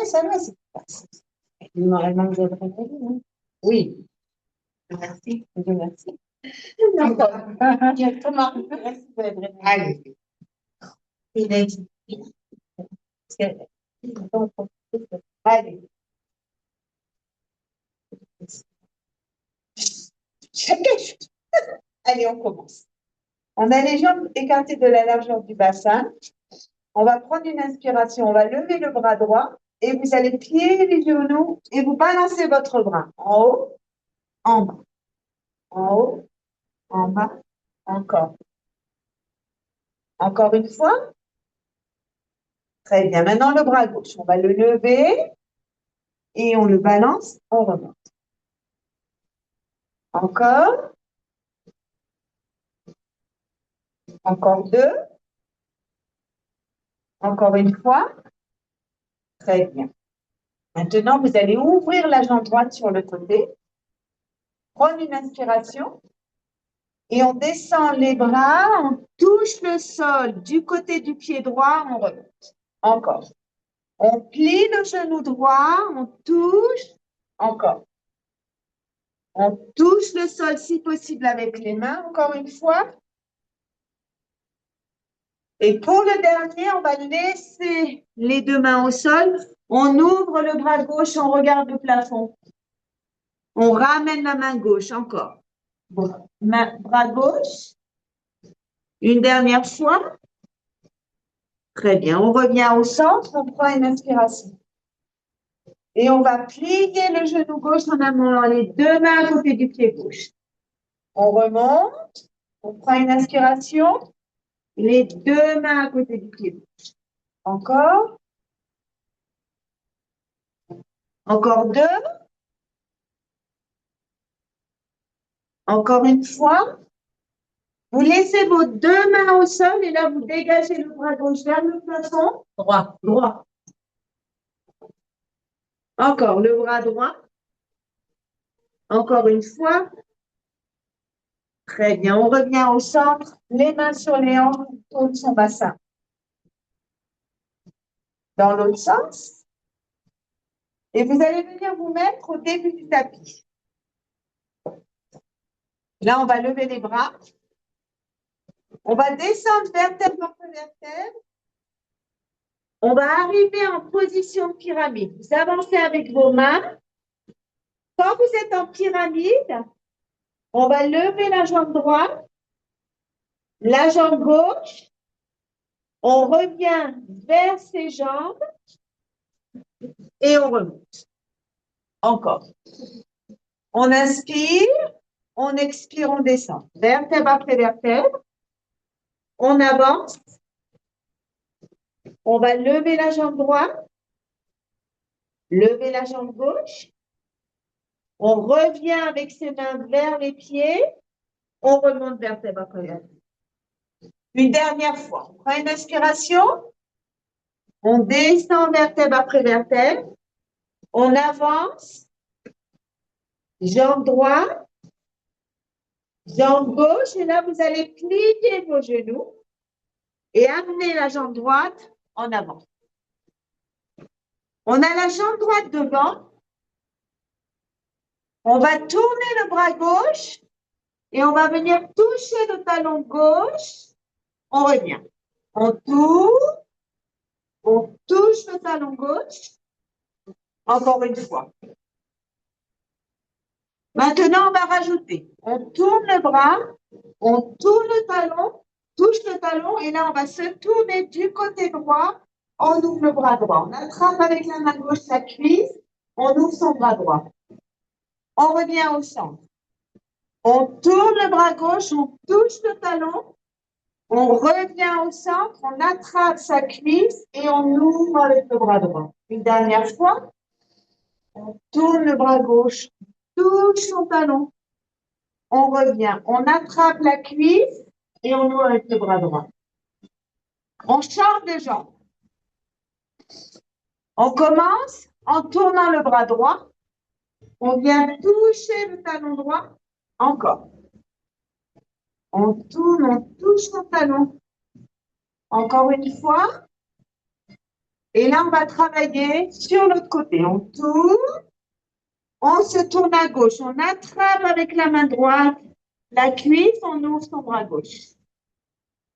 oui, ça va. Normalement, vous avez répondu, hein. Oui. Merci. Merci. D'accord. Directement. Merci, vous avez répondu. Allez. Il a dit. Allez. Allez, on commence. On a les jambes écartées de la largeur du bassin. On va prendre une inspiration. On va lever le bras droit et vous allez plier les genoux et vous balancez votre bras en haut, en bas, en haut, en bas, encore. Encore une fois. Très bien. Maintenant, le bras gauche. On va le lever et on le balance, on remonte. Encore. Encore deux. Encore une fois. Très bien. Maintenant, vous allez ouvrir la jambe droite sur le côté. Prendre une inspiration. Et on descend les bras, on touche le sol du côté du pied droit, on remonte. Encore. On plie le genou droit, on touche. Encore. On touche le sol si possible avec les mains, encore une fois. Et pour le dernier, on va laisser les deux mains au sol. On ouvre le bras gauche, on regarde le plafond. On ramène la main gauche, encore. Bras gauche. Une dernière fois. Très bien. On revient au centre, on prend une inspiration. Et on va plier le genou gauche en amenant les deux mains à côté du pied gauche. On remonte, on prend une inspiration. Les deux mains à côté du pied gauche. Encore. Encore deux. Encore une fois. Vous laissez vos deux mains au sol et là, vous dégagez le bras gauche vers le plafond. Droit, droit. Encore le bras droit. Encore une fois. Très bien. On revient au centre. Les mains sur les hanches, on tourne son bassin. Dans l'autre sens. Et vous allez venir vous mettre au début du tapis. Là, on va lever les bras. On va descendre vertèbre par vertèbre. On va arriver en position de pyramide. Vous avancez avec vos mains. Quand vous êtes en pyramide, on va lever la jambe droite, la jambe gauche. On revient vers ses jambes et on remonte. Encore. On inspire, on expire, on descend. Vertèbre après vertèbre. On avance. On va lever la jambe droite, lever la jambe gauche. On revient avec ses mains vers les pieds. On remonte vertèbre après vertèbre. Une dernière fois. On prend une inspiration. On descend vertèbre après vertèbre. On avance. Jambe droite. Jambe gauche. Et là, vous allez plier vos genoux et amener la jambe droite en avant. On a la jambe droite devant. On va tourner le bras gauche et on va venir toucher le talon gauche. On revient. On tourne. On touche le talon gauche. Encore une fois. Maintenant, on va rajouter. On tourne le bras. On tourne le talon. Touche le talon. Et là, on va se tourner du côté droit. On ouvre le bras droit. On attrape avec la main gauche sa cuisse. On ouvre son bras droit. On revient au centre. On tourne le bras gauche, on touche le talon, on revient au centre, on attrape sa cuisse et on ouvre avec le bras droit. Une dernière fois, on tourne le bras gauche, touche son talon, on revient, on attrape la cuisse et on ouvre avec le bras droit. On change de jambe. On commence en tournant le bras droit, on vient toucher le talon droit, encore. On tourne, on touche son talon. Encore une fois. Et là, on va travailler sur l'autre côté. On tourne, on se tourne à gauche. On attrape avec la main droite la cuisse, on ouvre son bras gauche.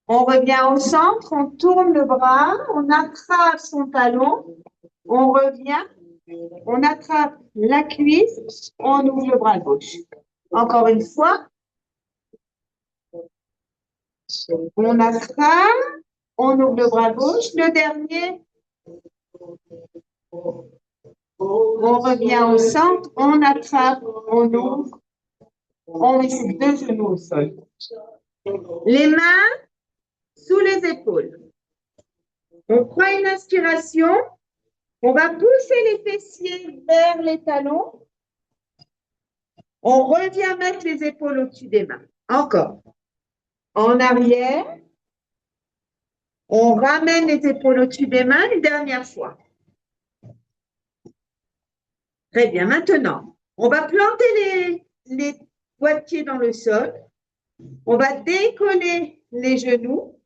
On revient au centre, on tourne le bras, on attrape son talon, on revient, on attrape la cuisse, on ouvre le bras gauche. Encore une fois. On attrape, on ouvre le bras gauche. Le dernier, on revient au centre, on attrape, on ouvre, on met ses deux genoux au sol. Les mains sous les épaules. On prend une inspiration. On va pousser les fessiers vers les talons. On revient mettre les épaules au-dessus des mains. Encore. En arrière. On ramène les épaules au-dessus des mains une dernière fois. Très bien. Maintenant, on va planter les doigts de pied dans le sol. On va décoller les genoux,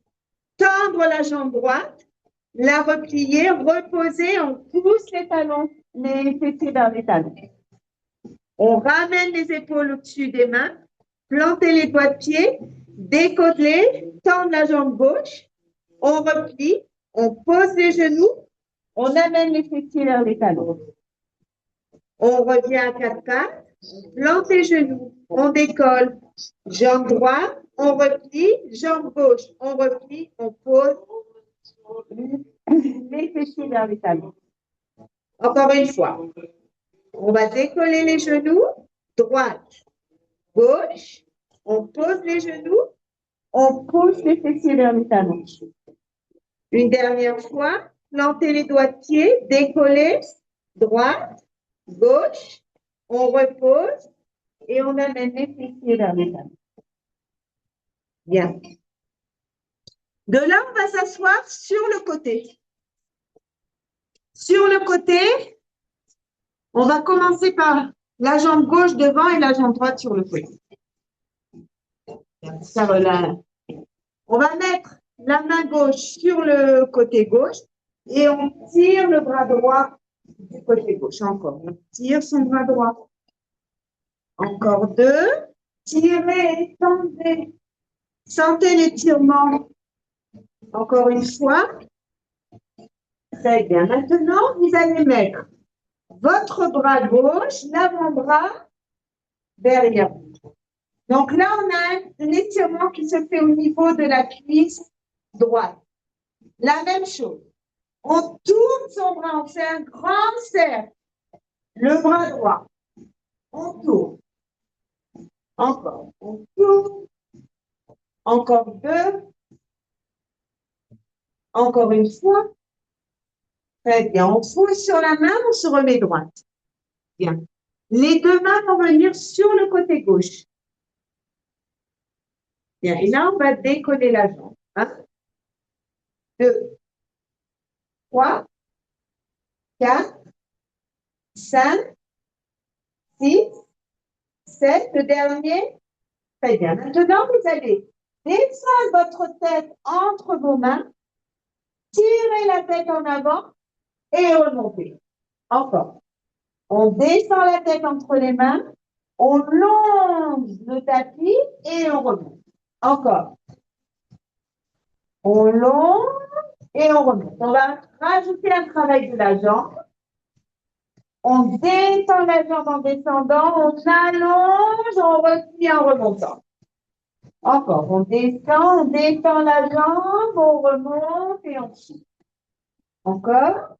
tendre la jambe droite, la replier, reposer, on pousse les talons, les fessiers vers les talons. On ramène les épaules au-dessus des mains, planter les doigts de pied, décoller, tendre la jambe gauche, on replie, on pose les genoux, on amène les fessiers vers les talons. On revient à quatre pattes, on plante les genoux, on décolle, jambe droite, on replie, jambe gauche, on replie, on pose les fessiers vers les talons. Encore une fois, on va décoller les genoux, droite, gauche, on pose les genoux, on pousse les fessiers vers les talons. Une dernière fois, planter les doigts de pied, décoller, droite, gauche, on repose et on amène les fessiers vers les talons. Bien. De là, on va s'asseoir sur le côté. Sur le côté, on va commencer par la jambe gauche devant et la jambe droite sur le côté. Ça relâche. On va mettre la main gauche sur le côté gauche et on tire le bras droit du côté gauche. Encore. On tire son bras droit. Encore deux. Tirez, tendez. Sentez l'étirement. Encore une fois. Très bien. Maintenant, vous allez mettre votre bras gauche, l'avant-bras derrière vous. Donc là, on a un étirement qui se fait au niveau de la cuisse droite. La même chose. On tourne son bras, on fait un grand cercle. Le bras droit. On tourne. Encore. On tourne. Encore deux. Encore une fois. Très bien. On pousse sur la main, on se remet droite. Bien. Les deux mains vont venir sur le côté gauche. Bien. Et là, on va décoller la jambe. 1, 2, 3, 4, 5, 6, 7. Le dernier. Très bien. Maintenant, vous allez descendre votre tête entre vos mains. Tirez la tête en avant et remontez. Encore. On descend la tête entre les mains. On longe le tapis et on remonte. Encore. On longe et on remonte. On va rajouter un travail de la jambe. On détend la jambe en descendant. On allonge, on replie en remontant. Encore. On détend la jambe, on remonte et on tire. Encore.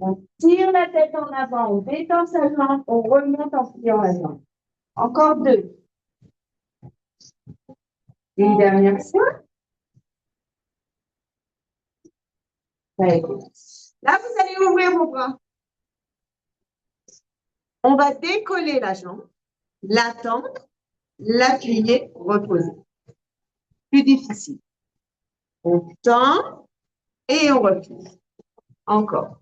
On tire la tête en avant, on détend sa jambe, on remonte en pliant la jambe. Encore deux. Une dernière fois. Là, vous allez ouvrir vos bras. On va décoller la jambe, la tendre, l'appuyer, reposer. Plus difficile. On tend et on replie. Encore.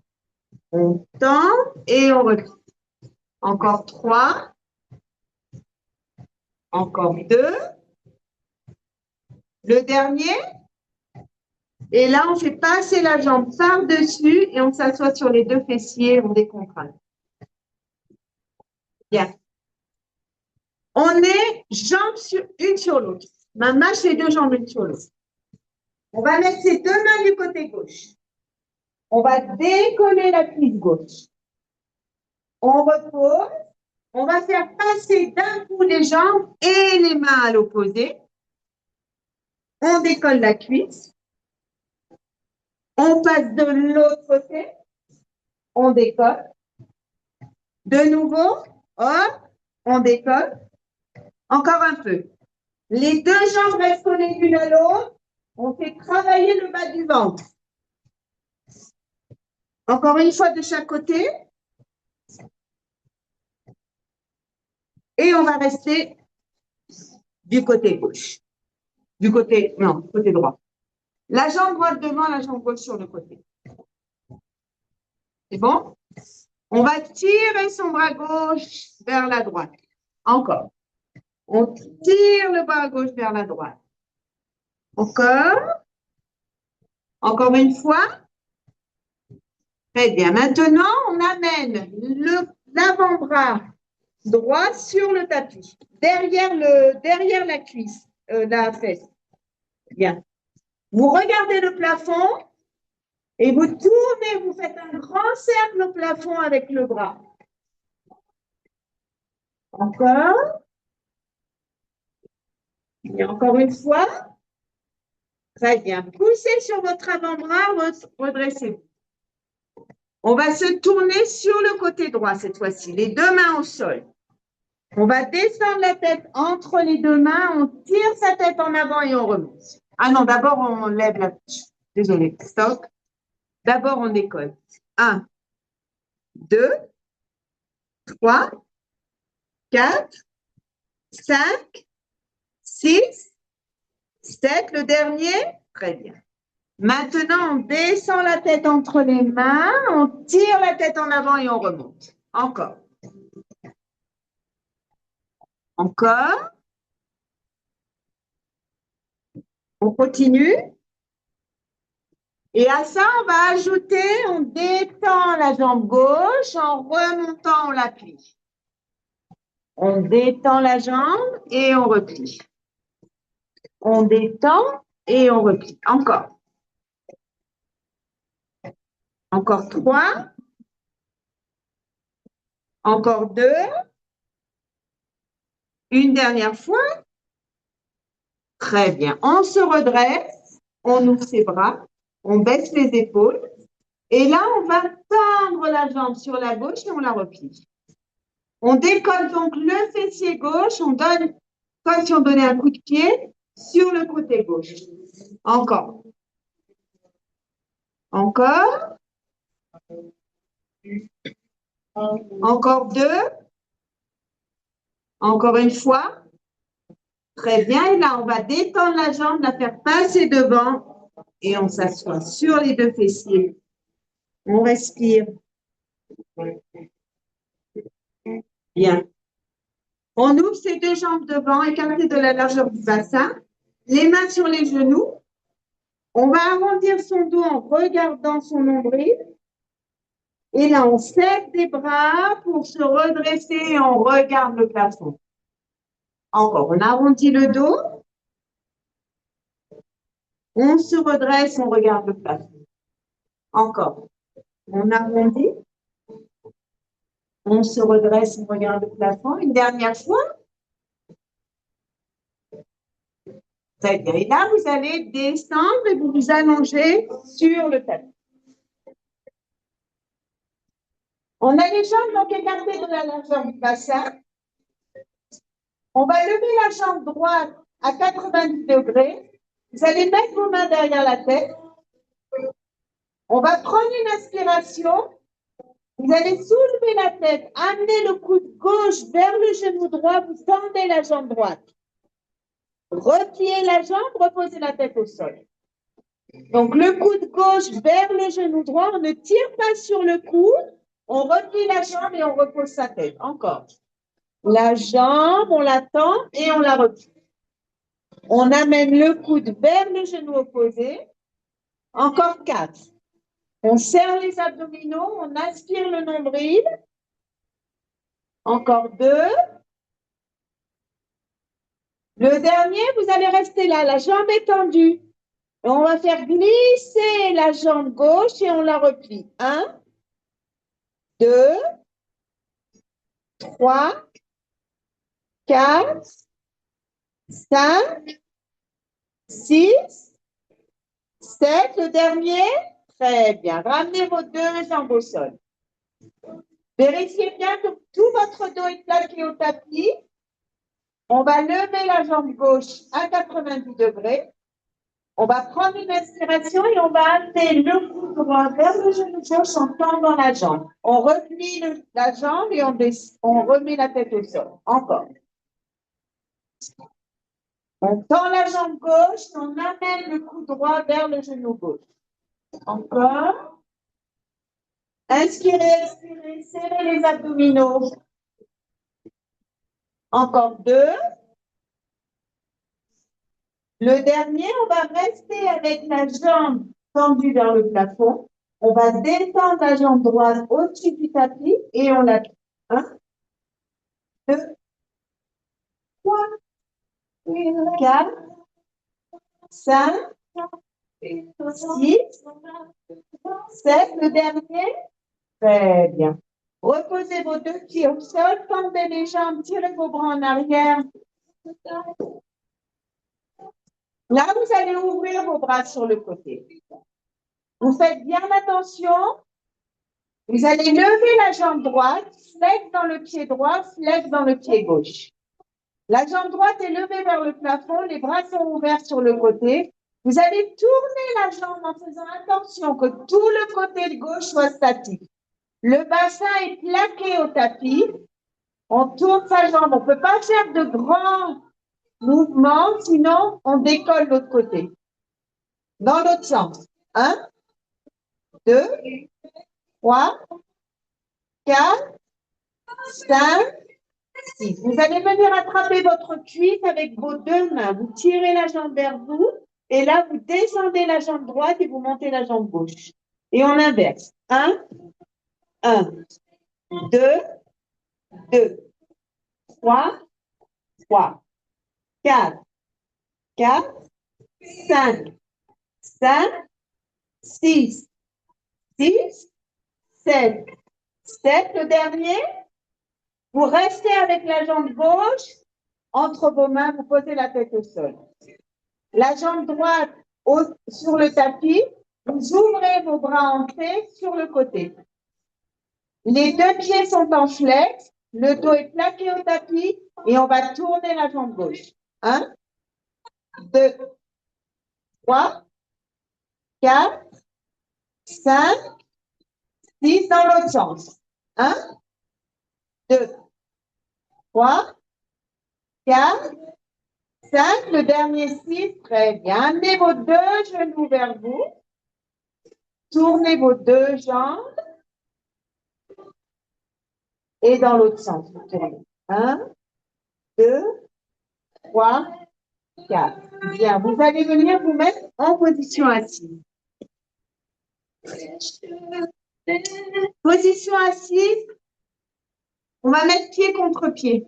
On tend et on replie. Encore 3. Encore 2. Le dernier. Et là, on fait passer la jambe par-dessus et on s'assoit sur les deux fessiers, on décontracte. Bien. On est jambes une sur l'autre. Maintenant, je fais deux jambes une sur l'autre. On va mettre ses deux mains du côté gauche. On va décoller la cuisse gauche. On repose. On va faire passer d'un coup les jambes et les mains à l'opposé. On décolle la cuisse. On passe de l'autre côté. On décolle. De nouveau, hop, on décolle. Encore un peu. Les deux jambes restent collées l'une à l'autre. On fait travailler le bas du ventre. Encore une fois de chaque côté. Et on va rester du côté gauche. Du côté droit. La jambe droite devant, la jambe gauche sur le côté. C'est bon? On va tirer son bras gauche vers la droite. Encore. On tire le bras gauche vers la droite. Encore. Encore une fois. Très bien. Maintenant, on amène l'avant-bras droit sur le tapis, derrière la cuisse, la fesse. Bien. Vous regardez le plafond et vous tournez, vous faites un grand cercle au plafond avec le bras. Encore. Et encore une fois. Très bien. Poussez sur votre avant-bras, redressez-vous. On va se tourner sur le côté droit cette fois-ci, les deux mains au sol. On va descendre la tête entre les deux mains, on tire sa tête en avant et on remonte. Ah non, d'abord on lève la bouche. Désolée, stop. D'abord on décolle. 1, 2, 3, 4, 5, 6, 7, le dernier. Très bien. Maintenant, on descend la tête entre les mains, on tire la tête en avant et on remonte. Encore. Encore. On continue. Et à ça, on va ajouter, on détend la jambe gauche, en remontant, on la plie. On détend la jambe et on replie. On détend et on replie. Encore. Encore 3. Encore 2. Une dernière fois. Très bien. On se redresse, on ouvre ses bras, on baisse les épaules. Et là, on va tendre la jambe sur la gauche et on la replie. On décolle donc le fessier gauche, on donne, comme si on donnait un coup de pied, sur le côté gauche. Encore. Encore. Encore 2. Encore une fois. Très bien. Et là, on va détendre la jambe, la faire passer devant et on s'assoit sur les deux fessiers. On respire. Bien. On ouvre ses deux jambes devant, écartées de la largeur du bassin. Les mains sur les genoux. On va arrondir son dos en regardant son nombril. Et là, on serre des bras pour se redresser et on regarde le plafond. Encore, on arrondit le dos. On se redresse, on regarde le plafond. Encore. On arrondit. On se redresse, on regarde le plafond. Une dernière fois. Très bien. Et là, vous allez descendre et vous vous allongez sur le tapis. On a les jambes donc écartées de la largeur du bassin. On va lever la jambe droite à 90 degrés. Vous allez mettre vos mains derrière la tête. On va prendre une inspiration. Vous allez soulever la tête, amener le coude gauche vers le genou droit, vous tendez la jambe droite. Repliez la jambe, reposez la tête au sol. Donc le coude gauche vers le genou droit, on ne tire pas sur le coude, on replie la jambe et on repose sa tête. Encore. La jambe, on la tend et on la replie. On amène le coude vers le genou opposé. Encore 4. On serre les abdominaux, on aspire le nombril. Encore 2. Le dernier, vous allez rester là, la jambe est tendue. Et on va faire glisser la jambe gauche et on la replie. 1, 2, 3, 4, 5, 6, 7. Le dernier, très bien. Ramenez vos 2 jambes au sol. Vérifiez bien que tout votre dos est plaqué au tapis. On va lever la jambe gauche à 90 degrés. On va prendre une inspiration et on va amener le cou droit vers le genou gauche en tendant la jambe. On replie la jambe et on remet la tête au sol. Encore. On tend la jambe gauche et on amène le cou droit vers le genou gauche. Encore. Inspirez, expirez, serrez les abdominaux. Encore 2. Le dernier, on va rester avec la jambe tendue vers le plafond. On va détendre la jambe droite au-dessus du tapis et on la 1, 2, 3, 4, 5, 6, 7. Le dernier. Très bien. Reposez vos 2 pieds au sol, tendez les jambes, tirez vos bras en arrière. Là, vous allez ouvrir vos bras sur le côté. Vous faites bien attention. Vous allez lever la jambe droite, flex dans le pied droit, flex dans le pied gauche. La jambe droite est levée vers le plafond, les bras sont ouverts sur le côté. Vous allez tourner la jambe en faisant attention que tout le côté gauche soit statique. Le bassin est plaqué au tapis. On tourne sa jambe. On ne peut pas faire de grands mouvements, sinon on décolle l'autre côté. Dans l'autre sens. 1, 2, 3, 4, 5, 6. Vous allez venir attraper votre cuisse avec vos 2 mains. Vous tirez la jambe vers vous et là, vous descendez la jambe droite et vous montez la jambe gauche. Et on inverse. 1, 1, 2, 2, 3, 3, 4, 4, 5, 5, 6, 6, 7. 7. Le dernier. Vous restez avec la jambe gauche entre vos mains, vous posez la tête au sol. La jambe droite sur le tapis, vous ouvrez vos bras en T sur le côté. Les 2 pieds sont en flex, le dos est plaqué au tapis et on va tourner la jambe gauche. 1, 2, 3, 4, 5, 6 dans l'autre sens. 1, 2, 3, 4, 5, le dernier 6, très bien. Amenez vos 2 genoux vers vous. Tournez vos 2 jambes. Et dans l'autre sens, vous tournez. 1, 2, 3, 4. Bien, vous allez venir vous mettre en position assise. Position assise. On va mettre pied contre pied.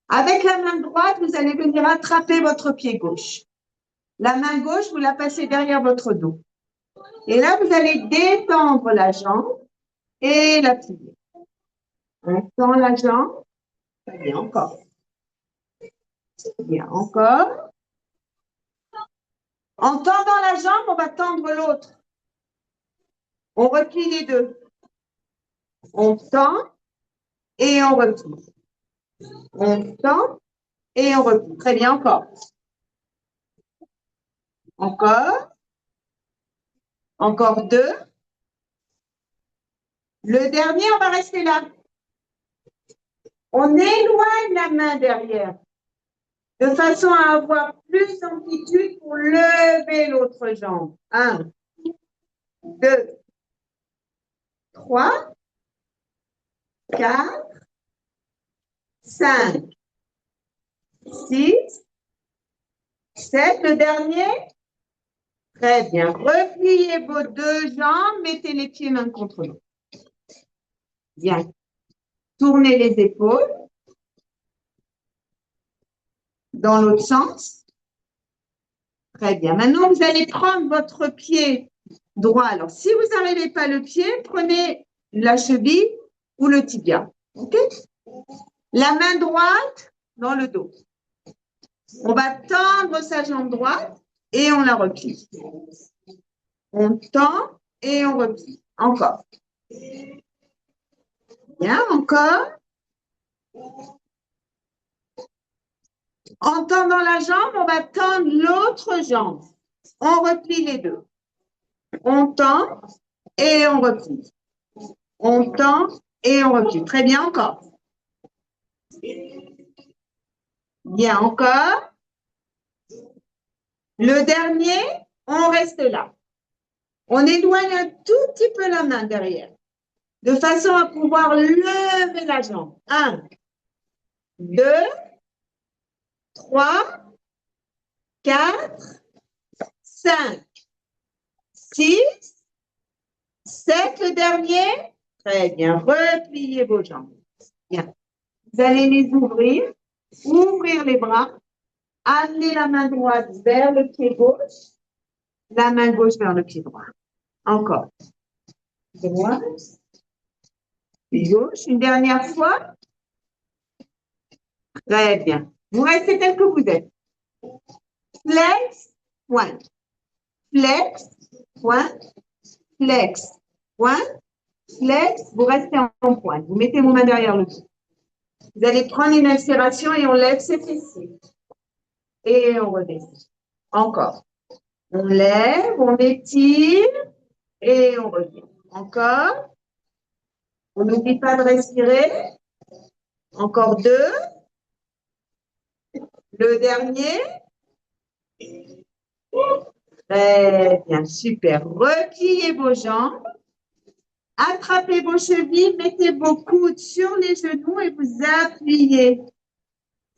Avec la main droite, vous allez venir attraper votre pied gauche. La main gauche, vous la passez derrière votre dos. Et là, vous allez détendre la jambe et la plier. On tend la jambe. Très bien, encore. Bien, encore. En tendant la jambe, on va tendre l'autre. On replie les 2. On tend et on replie. On tend et on replie. Très bien, encore. Encore. Encore 2. Le dernier, on va rester là. On éloigne la main derrière de façon à avoir plus d'amplitude pour lever l'autre jambe. 1, 2, 3, 4, 5, 6, 7. Le dernier. Très bien. Repliez vos deux jambes, mettez les pieds l'un contre l'autre. Bien. Tournez les épaules dans l'autre sens. Très bien. Maintenant, vous allez prendre votre pied droit. Alors, si vous n'arrivez pas le pied, prenez la cheville ou le tibia. OK? La main droite dans le dos. On va tendre sa jambe droite et on la replie. On tend et on replie. Encore. Bien, encore. En tendant la jambe, on va tendre l'autre jambe. On replie les deux. On tend et on replie. On tend et on replie. Très bien, encore. Bien, encore. Le dernier, on reste là. On éloigne un tout petit peu la main derrière, de façon à pouvoir lever la jambe. 1, 2, 3, 4, 5, 6, 7, le dernier. Très bien, repliez vos jambes. Bien. Vous allez les ouvrir les bras, amener la main droite vers le pied gauche, la main gauche vers le pied droit. Encore. Droite, pied gauche, une dernière fois. Très bien. Vous restez tel que vous êtes. Flex, point. Flex, point. Flex, point. Flex, vous restez en pointe. Vous mettez vos mains derrière le dos. Vous allez prendre une inspiration et on lève ses fessiers. Et on redescend. Encore. On lève, on étire et on revient. Encore. On n'oublie pas de respirer. Encore 2. Le dernier. Très bien, super. Repliez vos jambes. Attrapez vos chevilles, mettez vos coudes sur les genoux et vous appuyez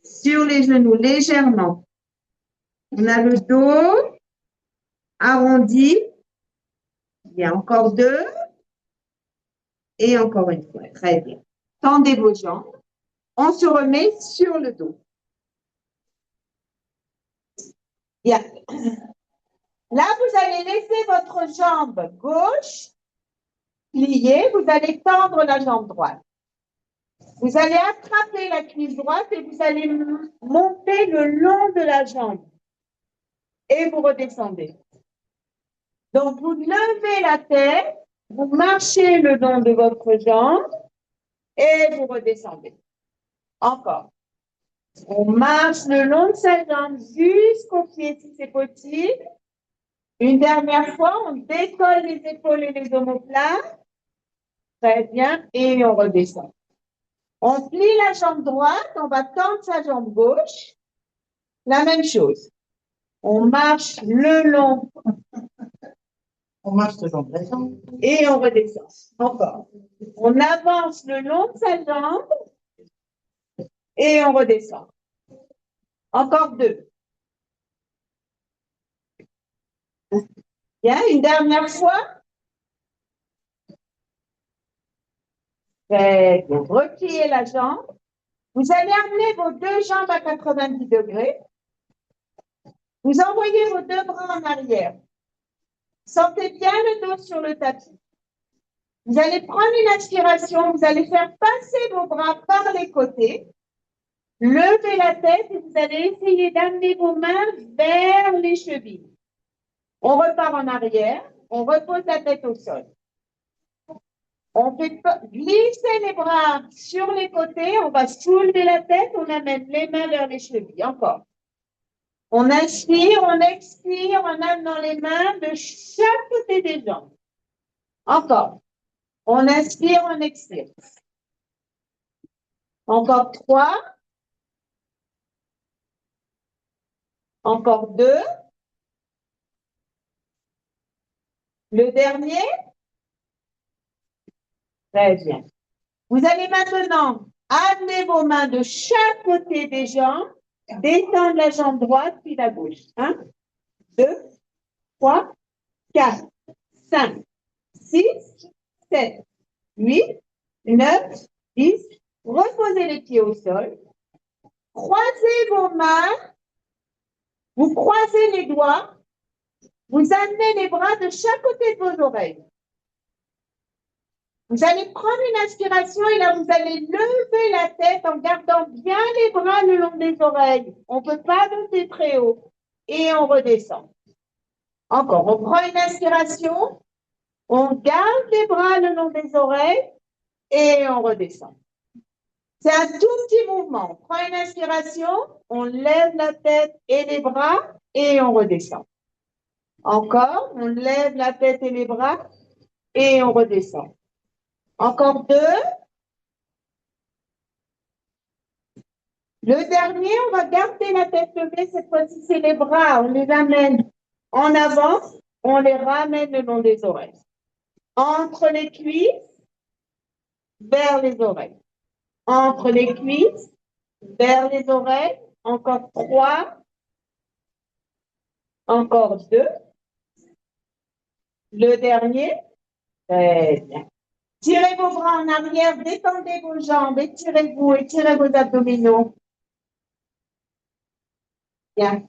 sur les genoux légèrement. On a le dos arrondi. Il y a encore 2. Et encore une fois. Très bien. Tendez vos jambes. On se remet sur le dos. Bien. Là, vous allez laisser votre jambe gauche pliée. Vous allez tendre la jambe droite. Vous allez attraper la cuisse droite et vous allez monter le long de la jambe. Et vous redescendez. Donc, vous levez la tête, vous marchez le long de votre jambe et vous redescendez. Encore. On marche le long de sa jambe jusqu'au pied si c'est possible. Une dernière fois, on décolle les épaules et les omoplates. Très bien. Et on redescend. On plie la jambe droite, on va tendre sa jambe gauche. La même chose. On marche le long. On marche le long de la jambe. Et on redescend. Encore. On avance le long de sa jambe. Et on redescend. Encore 2. Bien, une dernière fois. Très bien. Repliez la jambe. Vous allez amener vos deux jambes à 90 degrés. Vous envoyez vos deux bras en arrière. Sentez bien le dos sur le tapis. Vous allez prendre une inspiration. Vous allez faire passer vos bras par les côtés. Levez la tête et vous allez essayer d'amener vos mains vers les chevilles. On repart en arrière. On repose la tête au sol. On fait glisser les bras sur les côtés. On va soulever la tête. On amène les mains vers les chevilles. Encore. On inspire, on expire en amenant les mains de chaque côté des jambes. Encore. On inspire, on expire. Encore 3. Encore 2. Le dernier. Très bien. Vous allez maintenant amener vos mains de chaque côté des jambes, détendre la jambe droite puis la gauche. 1, 2, 3, 4, 5, 6, 7, 8, 9, 10. Reposez les pieds au sol. Croisez vos mains. Vous croisez les doigts. Vous amenez les bras de chaque côté de vos oreilles. Vous allez prendre une inspiration et là, vous allez lever la tête en gardant bien les bras le long des oreilles. On ne peut pas monter très haut. Et on redescend. Encore, on prend une inspiration. On garde les bras le long des oreilles et on redescend. C'est un tout petit mouvement. On prend une inspiration, on lève la tête et les bras et on redescend. Encore, on lève la tête et les bras et on redescend. Encore 2. Le dernier, on va garder la tête levée. Cette fois-ci, c'est les bras. On les amène en avant. On les ramène le long des oreilles. Entre les cuisses, vers les oreilles. Entre les cuisses, vers les oreilles. Encore 3. Encore 2. Le dernier. Très bien. Tirez vos bras en arrière, détendez vos jambes, étirez-vous, étirez vos abdominaux. Bien.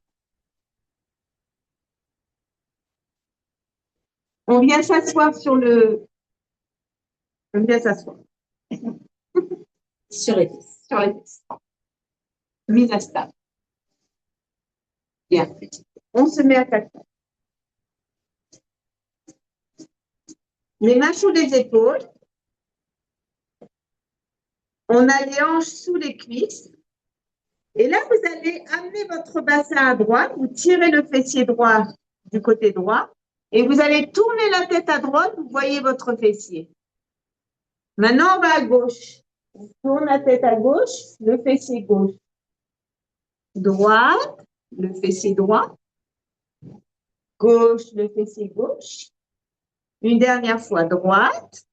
On vient s'asseoir sur le... On vient s'asseoir. Sur les fesses. Sur les fesses. Mise à stable. Bien. On se met à quatre. Les mains sous les épaules. On a les hanches sous les cuisses. Et là, vous allez amener votre bassin à droite. Vous tirez le fessier droit du côté droit. Et vous allez tourner la tête à droite. Vous voyez votre fessier. Maintenant, on va à gauche. On tourne la tête à gauche, le fessier gauche. Droite, le fessier droit. Gauche, le fessier gauche. Une dernière fois, droite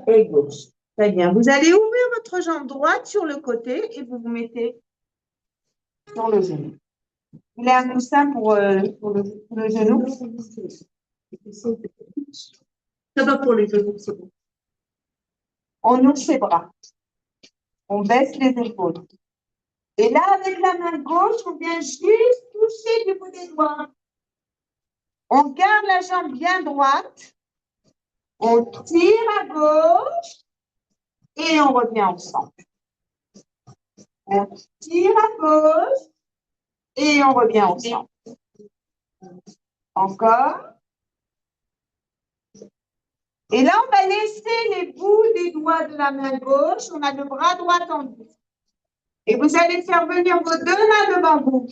et gauche. Très bien. Vous allez ouvrir votre jambe droite sur le côté et vous vous mettez sur le genou. Vous voulez un coussin pour le genou? Ça va pour les genoux, c'est bon. On ouvre ses bras. On baisse les épaules. Et là, avec la main gauche, on vient juste toucher du bout des doigts. On garde la jambe bien droite. On tire à gauche. Et on revient ensemble. On tire à gauche. Et on revient ensemble. Encore. Et là, on va laisser les bouts des doigts de la main gauche. On a le bras droit tendu. Et vous allez faire venir vos 2 mains devant vous.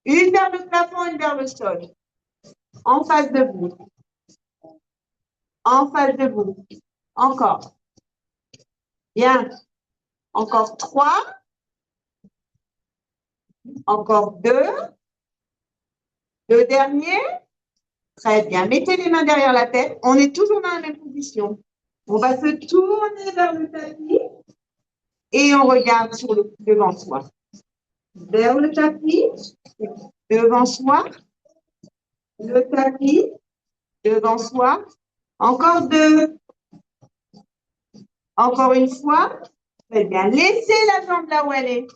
Une vers le plafond, une vers le sol. En face de vous. En face de vous. Encore. Bien. Encore 3. Encore 2. Le dernier. Très bien. Mettez les mains derrière la tête. On est toujours dans la même position. On va se tourner vers le tapis et on regarde sur le devant soi. Vers le tapis, devant soi, le tapis, devant soi. Encore 2. Encore une fois. Très bien. Laissez la jambe là où elle est.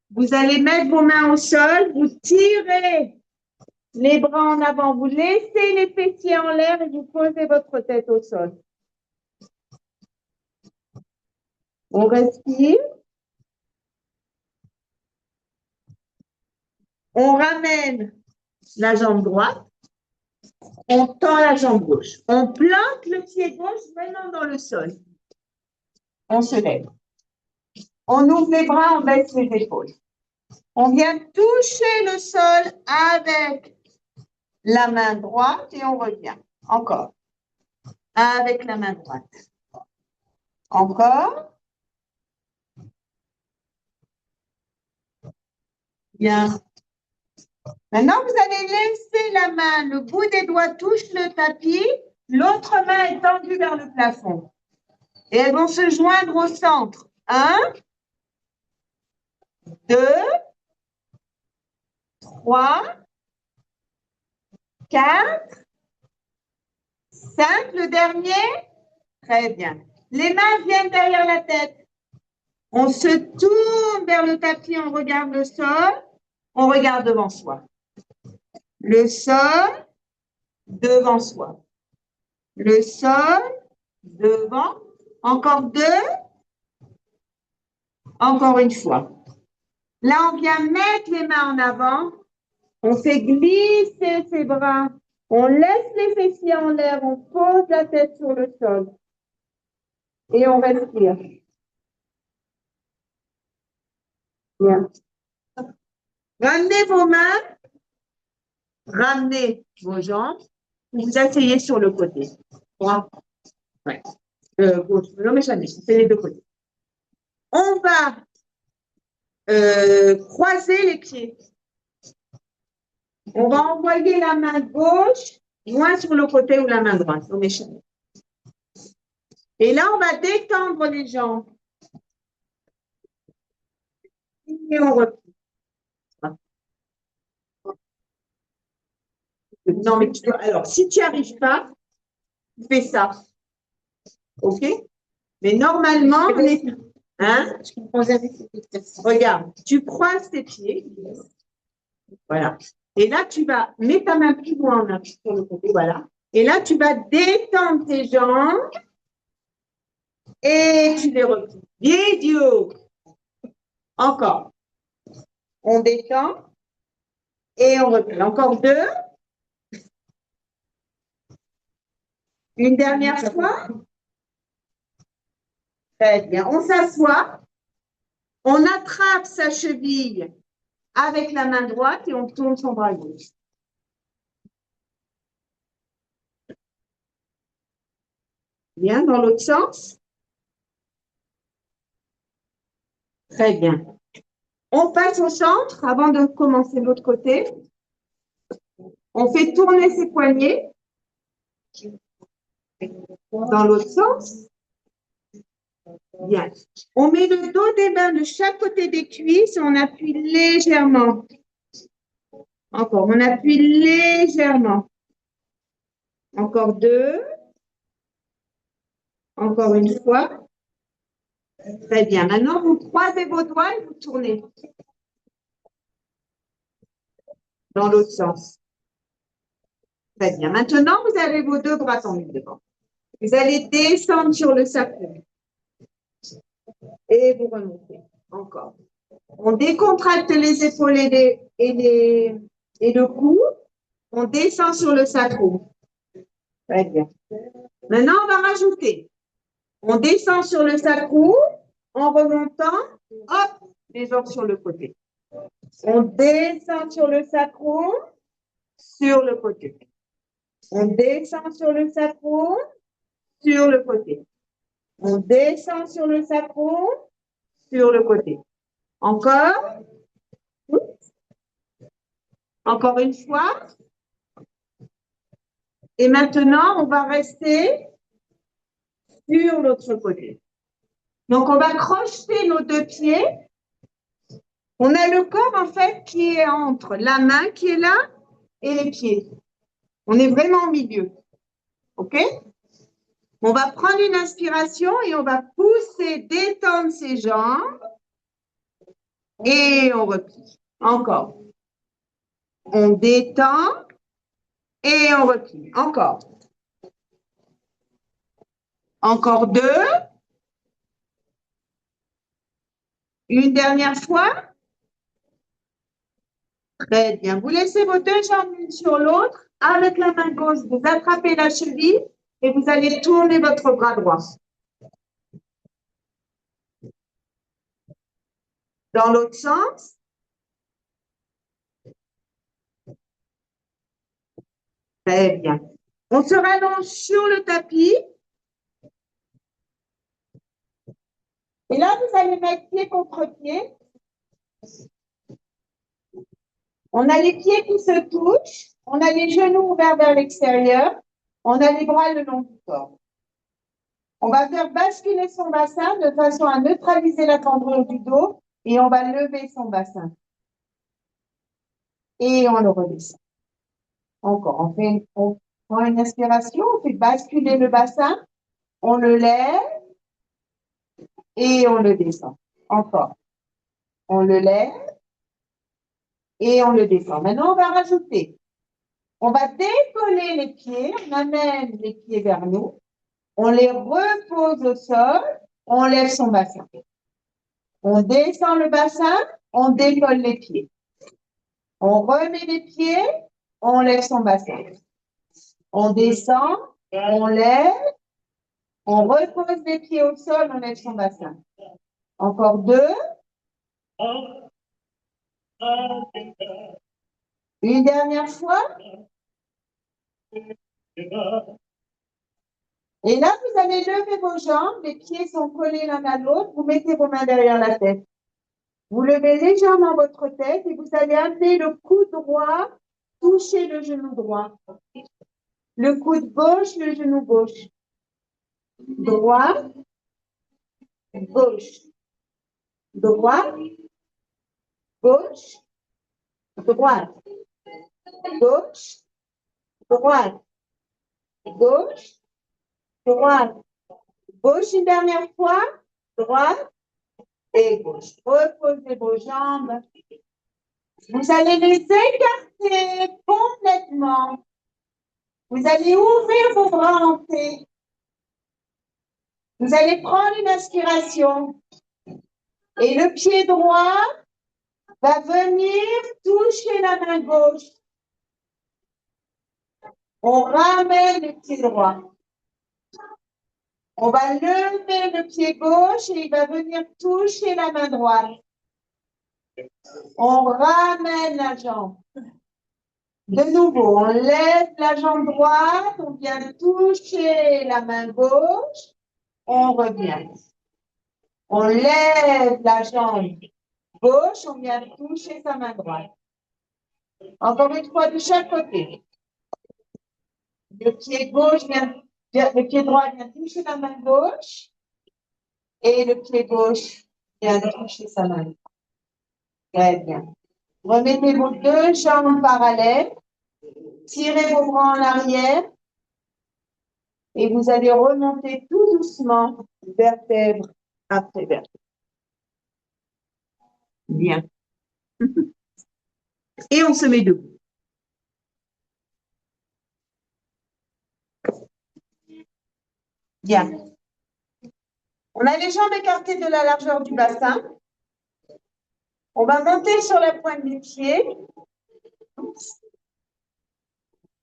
Vous allez mettre vos mains au sol. Vous tirez les bras en avant. Vous laissez les fessiers en l'air et vous posez votre tête au sol. On respire. On ramène la jambe droite. On tend la jambe gauche. On plante le pied gauche maintenant dans le sol. On se lève. On ouvre les bras, on baisse les épaules. On vient toucher le sol avec la main droite et on revient. Encore. Avec la main droite. Encore. Bien. Maintenant, vous allez laisser la main, le bout des doigts touche le tapis, l'autre main est tendue vers le plafond. Et elles vont se joindre au centre. 1, 2, 3, 4, 5. Le dernier. Très bien. Les mains viennent derrière la tête. On se tourne vers le tapis, on regarde le sol, on regarde devant soi. Le sol, devant soi. Le sol, devant. Encore 2. Encore une fois. Là, on vient mettre les mains en avant. On fait glisser ses bras. On laisse les fessiers en l'air. On pose la tête sur le sol. Et on respire. Bien. Ramenez vos mains. Ramenez vos jambes. Vous vous asseyez sur le côté. Droit. Ouais. Gauche. Non, mais jamais. C'est les deux côtés. On va croiser les pieds. On va envoyer la main gauche loin sur le côté ou la main droite. Non, mais jamais. Et là, on va détendre les jambes. Et on replie. Non, mais alors, si tu n'y arrives pas, fais ça. OK? Mais normalement, hein? Regarde, tu croises tes pieds. Voilà. Et là, tu vas mettre ta main plus loin en appui sur le côté. Voilà. Et là, tu vas détendre tes jambes. Et tu les replies. Bien du haut. Encore. On détend. Et on replie. Encore 2. Une dernière fois. Très bien. On s'assoit. On attrape sa cheville avec la main droite et on tourne son bras gauche. Bien, dans l'autre sens. Très bien. On passe au centre avant de commencer l'autre côté. On fait tourner ses poignets dans l'autre sens. Bien. On met le dos des mains de chaque côté des cuisses et on appuie légèrement. Encore, on appuie légèrement. Encore 2. Encore une fois. Très bien. Maintenant, vous croisez vos doigts et vous tournez. Dans l'autre sens. Très bien. Maintenant, vous avez vos 2 bras tendus devant. Vous allez descendre sur le sacrum. Et vous remontez. Encore. On décontracte les épaules et le cou. On descend sur le sacrum. Très bien. Maintenant, on va rajouter. On descend sur le sacrum en remontant. Hop, les jambes sur le côté. On descend sur le sacrum sur le côté. On descend sur le sacrum sur le côté. On descend sur le sacrum sur le côté. Encore. Encore une fois. Et maintenant, on va rester sur l'autre côté. Donc, on va crocheter nos 2 pieds. On a le corps, en fait, qui est entre la main qui est là et les pieds. On est vraiment au milieu. OK? On va prendre une inspiration et on va pousser, détendre ses jambes. Et on replie. Encore. On détend et on replie. Encore. Encore 2. Une dernière fois. Très bien. Vous laissez vos 2 jambes l'une sur l'autre. Avec la main gauche, vous attrapez la cheville et vous allez tourner votre bras droit. Dans l'autre sens. Très bien. On se rallonge sur le tapis. Et là, vous allez mettre pied contre pied. On a les pieds qui se touchent. On a les genoux ouverts vers l'extérieur. On a les bras le long du corps. On va faire basculer son bassin de façon à neutraliser la cambrure du dos et on va lever son bassin. et on le redescend. Encore, on prend une inspiration, on fait basculer le bassin, on le lève et on le descend. Encore, on le lève et on le descend. Maintenant, on va rajouter. On va décoller les pieds, on amène les pieds vers nous, on les repose au sol, on lève son bassin. On descend le bassin, on décolle les pieds. On remet les pieds, on lève son bassin. On descend, on lève, on repose les pieds au sol, on lève son bassin. Encore 2. Une dernière fois. Et là, vous allez lever vos jambes, les pieds sont collés l'un à l'autre, vous mettez vos mains derrière la tête. Vous levez légèrement votre tête et vous allez amener le coude droit, toucher le genou droit. Le coude gauche, le genou gauche. Droit, gauche. Droit, gauche, droite. Gauche, droite. Gauche, droite. Gauche une dernière fois, droite et gauche. Reposez vos jambes. Vous allez les écarter complètement. Vous allez ouvrir vos bras en T. Vous allez prendre une inspiration. Et le pied droit va venir toucher la main gauche. On ramène le pied droit. On va lever le pied gauche et il va venir toucher la main droite. On ramène la jambe. De nouveau, on lève la jambe droite, on vient toucher la main gauche, on revient. On lève la jambe gauche, on vient toucher sa main droite. Encore une fois de chaque côté. Le pied droit vient toucher la main gauche et le pied gauche vient toucher sa main droite. Très bien. Remettez vos deux jambes parallèles, tirez vos bras en arrière et vous allez remonter tout doucement, vertèbre après vertèbre. Bien. Et on se met debout. Bien. On a les jambes écartées de la largeur du bassin. On va monter sur la pointe des pieds.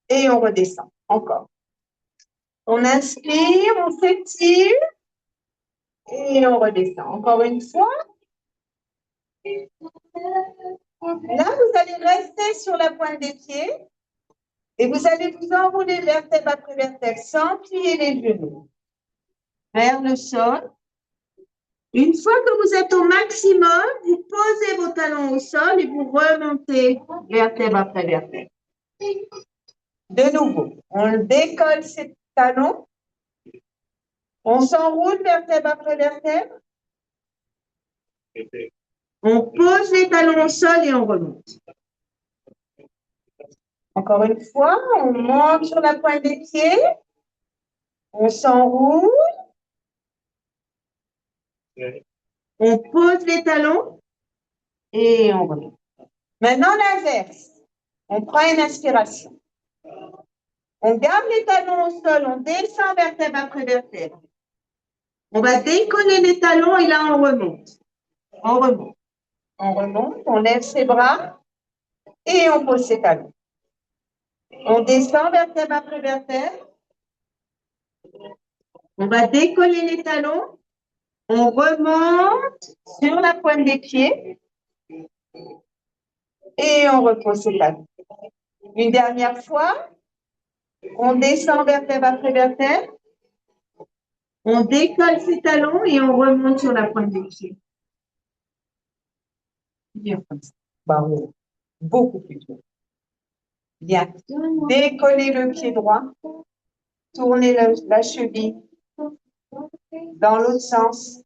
Et on redescend. Encore. On inspire, on s'étire. Et on redescend. Encore une fois. Là, vous allez rester sur la pointe des pieds. Et vous allez vous enrouler vertèbre après vertèbre sans plier les genoux. Vers le sol. Une fois que vous êtes au maximum, vous posez vos talons au sol et vous remontez vertèbre après vertèbre. De nouveau, on décolle ses talons. On s'enroule vertèbre après vertèbre. On pose les talons au sol et on remonte. Encore une fois, on monte sur la pointe des pieds. On s'enroule. On pose les talons et on remonte. Maintenant, l'inverse. On prend une inspiration. On garde les talons au sol, on descend vertèbre après vertèbre. On va décoller les talons et là, on remonte. On remonte. On remonte, on lève ses bras et on pose ses talons. On descend vertèbre après vertèbre. On va décoller les talons. On remonte sur la pointe des pieds. Et on repose ses talons. Une dernière fois. On descend vertèbre après vertèbre. On décolle ses talons et on remonte sur la pointe des pieds. Bien comme ça. Bravo. Beaucoup plus tôt. Bien. Décollez le pied droit. Tournez la cheville dans l'autre sens.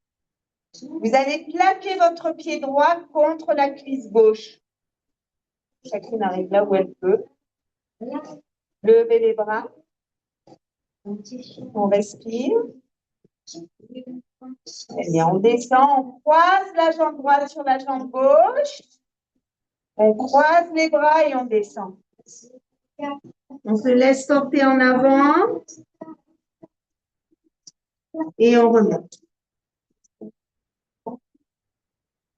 Vous allez plaquer votre pied droit contre la cuisse gauche. Chacune arrive là où elle peut. Levez les bras. On respire. Très bien, on descend, on croise la jambe droite sur la jambe gauche. On croise les bras et on descend. On se laisse porter en avant. Et on remonte.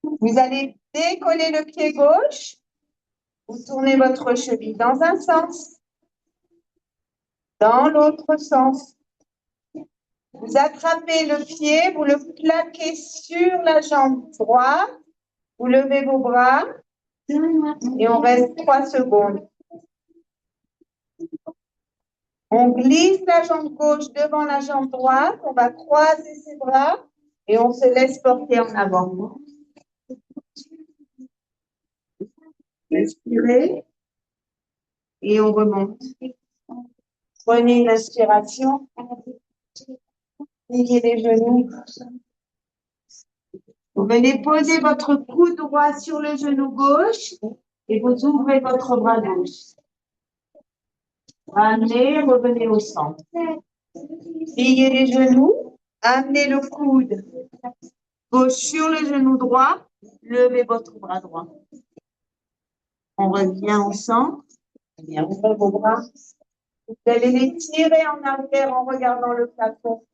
Vous allez décoller le pied gauche. Vous tournez votre cheville dans un sens. Dans l'autre sens. Vous attrapez le pied, vous le plaquez sur la jambe droite. Vous levez vos bras. Et on reste 3 secondes. On glisse la jambe gauche devant la jambe droite. On va croiser ses bras. Et on se laisse porter en avant. Inspirez. Et on remonte. Prenez une inspiration. Pliez les genoux. Vous venez poser votre coude droit sur le genou gauche et vous ouvrez votre bras gauche. Ramenez, revenez au centre. Pliez les genoux. Amenez le coude gauche sur le genou droit. Levez votre bras droit. On revient au centre. Bien, ouvrez vos bras. Vous allez les tirer en arrière en regardant le plafond.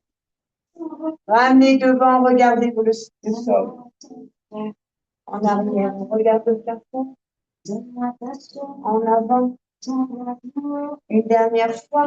Ramenez devant, regardez-vous le sol. En arrière, on regarde le plafond. En avant. Une dernière fois.